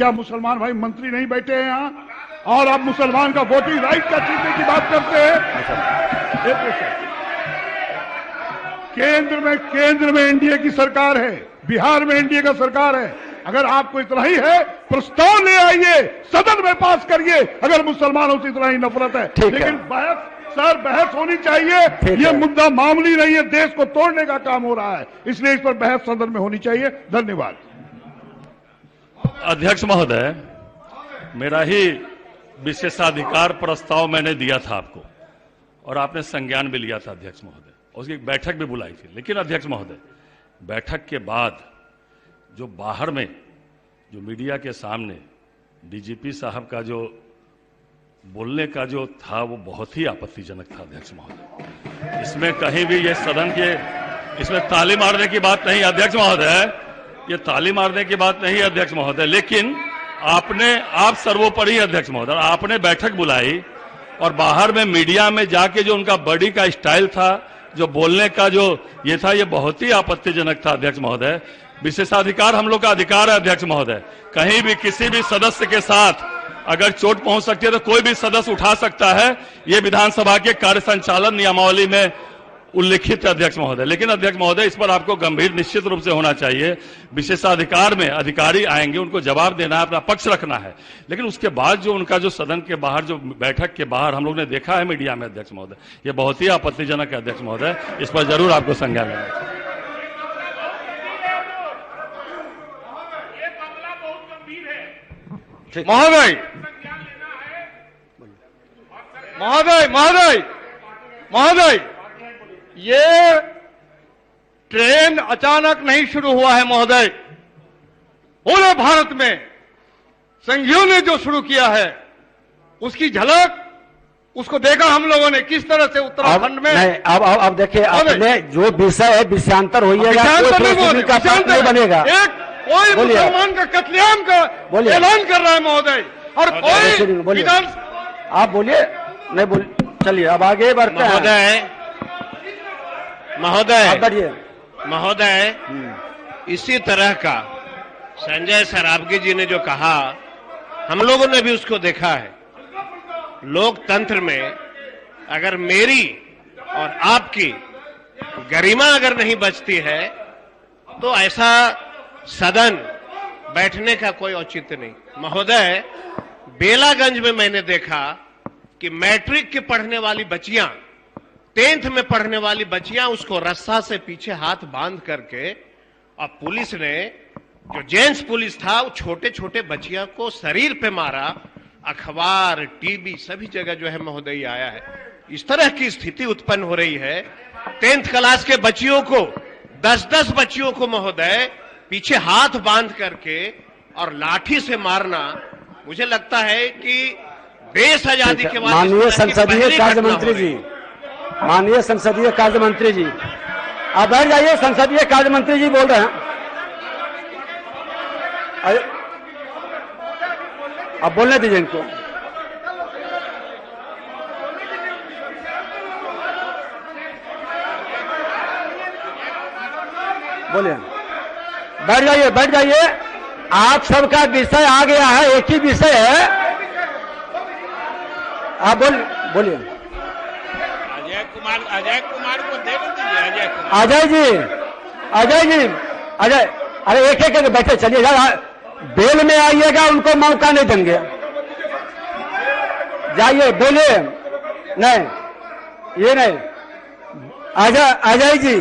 क्या मुसलमान भाई मंत्री नहीं बैठे हैं यहाँ? और आप मुसलमान का वोटिंग राइट का छीनने की बात करते हैं। एक क्वेश्चन, केंद्र में एनडीए की सरकार है, बिहार में एनडीए का सरकार है। अगर आपको इतना ही है, प्रस्ताव ले आइए, सदन में पास करिए, अगर मुसलमानों से इतना ही नफरत है। लेकिन बहस होनी चाहिए। ये मुद्दा मामूली नहीं है, देश को तोड़ने का काम हो रहा है, इसलिए इस पर बहस सदन में होनी चाहिए। धन्यवाद। अध्यक्ष महोदय, मेरा ही विशेषाधिकार प्रस्ताव मैंने दिया था आपको और आपने संज्ञान भी लिया था अध्यक्ष महोदय, उसकी एक बैठक भी बुलाई थी। लेकिन अध्यक्ष महोदय, बैठक के बाद जो बाहर में जो मीडिया के सामने डीजीपी साहब का जो बोलने का जो था वो बहुत ही आपत्तिजनक था अध्यक्ष महोदय। इसमें कहीं भी ये सदन के इसमें ताली मारने की बात नहीं अध्यक्ष महोदय, ये ताली मारने की बात नहीं अध्यक्ष महोदय। लेकिन आप सर्वोपरि अध्यक्ष महोदय, आपने बैठक बुलाई और बाहर में मीडिया में जाके जो उनका बॉडी का स्टाइल था, जो बोलने का जो ये था, ये बहुत ही आपत्तिजनक था अध्यक्ष महोदय। विशेषाधिकार हम लोग का अधिकार है अध्यक्ष महोदय। कहीं भी किसी भी सदस्य के साथ अगर चोट पहुंच सकती है तो कोई भी सदस्य उठा सकता है, ये विधानसभा के कार्य संचालन नियमावली में उल्लिखित है अध्यक्ष महोदय। लेकिन अध्यक्ष महोदय, इस पर आपको गंभीर निश्चित रूप से होना चाहिए। विशेषाधिकार में अधिकारी आएंगे, उनको जवाब देना है, अपना पक्ष रखना है। लेकिन उसके बाद जो उनका जो सदन के बाहर जो बैठक के बाहर हम लोग ने देखा है मीडिया में अध्यक्ष महोदय, ये बहुत ही आपत्तिजनक है अध्यक्ष महोदय। इस पर जरूर आपको संज्ञान लेना चाहिए। महोदय महोदय महोदय महोदय, ये ट्रेन अचानक नहीं शुरू हुआ है महोदय। पूरे भारत में संघियों ने जो शुरू किया है उसकी झलक उसको देखा हम लोगों ने किस तरह से उत्तराखंड में। नहीं, अब देखिए, आपने जो विषय है विषयांतर होइएगा, नहीं बनेगा। एक कोई मुसलमान का कत्लेआम का ऐलान कर रहा है महोदय, और कोई आप बोलिए। नहीं बोल, चलिए अब आगे बढ़ते हैं महोदय। इसी तरह का संजय सरावगी जी ने जो कहा, हम लोगों ने भी उसको देखा है। लोकतंत्र में अगर मेरी और आपकी गरिमा अगर नहीं बचती है तो ऐसा सदन बैठने का कोई औचित्य नहीं। महोदय, बेलागंज में मैंने देखा कि मैट्रिक के पढ़ने वाली बच्चियां, 10th में पढ़ने वाली बच्चियां, उसको रस्सा से पीछे हाथ बांध करके, और पुलिस ने, जो जेंट्स पुलिस था, वो छोटे छोटे बच्चियों को शरीर पे मारा। अखबार, टीवी सभी जगह जो है महोदय आया है। इस तरह की स्थिति उत्पन्न हो रही है। 10th क्लास के बच्चियों को, 10-10 बच्चियों को महोदय पीछे हाथ बांध करके और लाठी से मारना, मुझे लगता है कि देश आजादी के बाद माननीय संसदीय कार्य मंत्री जी, माननीय संसदीय कार्य मंत्री जी, आप बैठ जाइए। संसदीय कार्य मंत्री जी बोल रहे हैं, अब बोलने दीजिए इनको। बोलिए, बैठ जाइए। आप सबका विषय आ गया है, एक ही विषय है। आप बोलिए। अजय कुमार को दे दीजिए। अजय जी, अरे एक एक बैठे, चलिए यार, बेल में आइएगा, उनको मौका नहीं देंगे। जाइए, बोलिए। नहीं, ये नहीं। अजय जी,